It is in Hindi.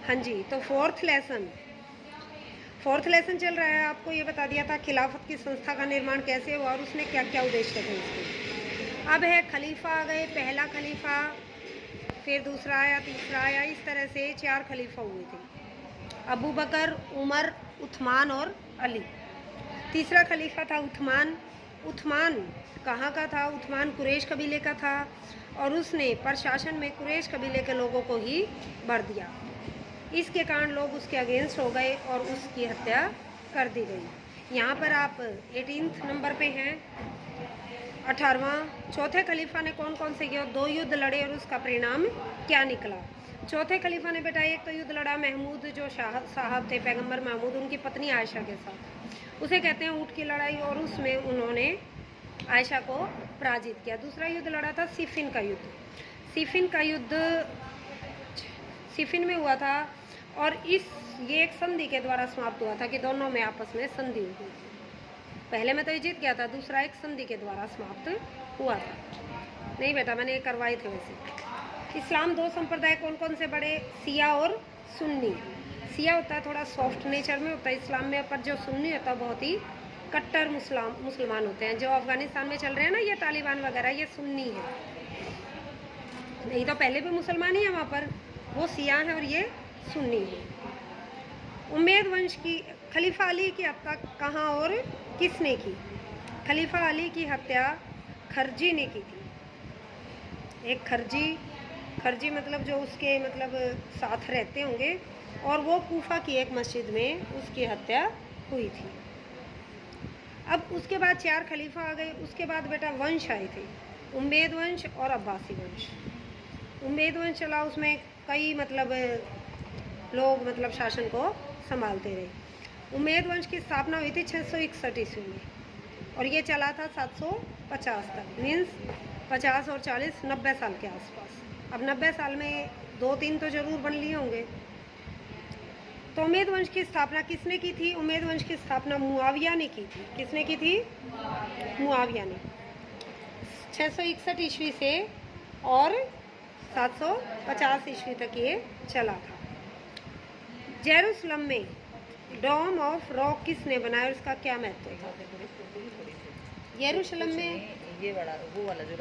हाँ जी, तो फोर्थ लेसन चल रहा है। आपको ये बता दिया था खिलाफत की संस्था का निर्माण कैसे हुआ और उसने क्या क्या उद्देश्य थे उसके। अब है खलीफा आ गए, पहला खलीफा, फिर दूसरा आया, तीसरा आया, इस तरह से 4 खलीफा हुए थे, अबू बकर, उमर, उस्मान और अली। तीसरा खलीफा था उस्मान। उस्मान कहाँ का था? उस्मान कुरैश कबीले का था और उसने प्रशासन में कुरैश कबीले के लोगों को ही भर दिया। इसके कारण लोग उसके अगेंस्ट हो गए और उसकी हत्या कर दी गई। यहाँ पर आप 18 नंबर पे हैं। 18वां, चौथे खलीफा ने कौन कौन से किया? 2 युद्ध लड़े और उसका परिणाम क्या निकला? चौथे खलीफा ने बेटा एक तो युद्ध लड़ा महमूद जो साहब थे, पैगंबर महमूद, उनकी पत्नी आयशा के साथ, उसे कहते हैं ऊँट की लड़ाई, और उसमें उन्होंने आयशा को पराजित किया। दूसरा युद्ध लड़ा था सिफिन का युद्ध। सिफिन का युद्ध सिफिन में हुआ था और ये एक संधि के द्वारा समाप्त हुआ था कि दोनों में आपस में संधि हुई। पहले में तो ये जीत गया था, दूसरा एक संधि के द्वारा समाप्त हुआ था। नहीं बेटा, मैंने ये करवाए थे वैसे। इस्लाम 2 संप्रदाय कौन कौन से बड़े? सिया और सुन्नी। सिया होता है थोड़ा सॉफ्ट नेचर में होता है इस्लाम में, पर जो सुन्नी होता है बहुत ही कट्टर मुसलमान होते हैं। जो अफगानिस्तान में चल रहे हैं ना ये तालिबान वगैरह, ये सुन्नी है। नहीं तो पहले भी मुसलमान ही है वहाँ पर, वो सिया है और ये सुन्नी है। उमैयद वंश की खलीफा अली की हत्या कहाँ और किसने की? खलीफा अली की हत्या खरजी ने की थी। एक खरजी मतलब जो उसके मतलब साथ रहते होंगे, और वो कूफा की एक मस्जिद में उसकी हत्या हुई थी। अब उसके बाद 4 खलीफा आ गए। उसके बाद बेटा वंश आए थे, उमैयद वंश और अब्बासी वंश। उमैयद वंश चला, उसमें कई मतलब लोग मतलब शासन को संभालते रहे। उमैयद वंश की स्थापना हुई थी 661 ईस्वी में और ये चला था 750 तक, मीन्स 50 और 40 90 साल के आसपास। अब 90 साल में 2-3 तो जरूर बन लिए होंगे। तो उमैयद वंश की स्थापना किसने की थी? उमैयद वंश की स्थापना मुआविया ने की थी। किसने की थी? मुआविया ने। 661 ईस्वी से और 750 ईस्वी तक ये चला था। जेरूसलम में डोम ऑफ रॉक किसने बनाया और इसका क्या महत्व था? यरूशलेम में ये बड़ा वो वाला जो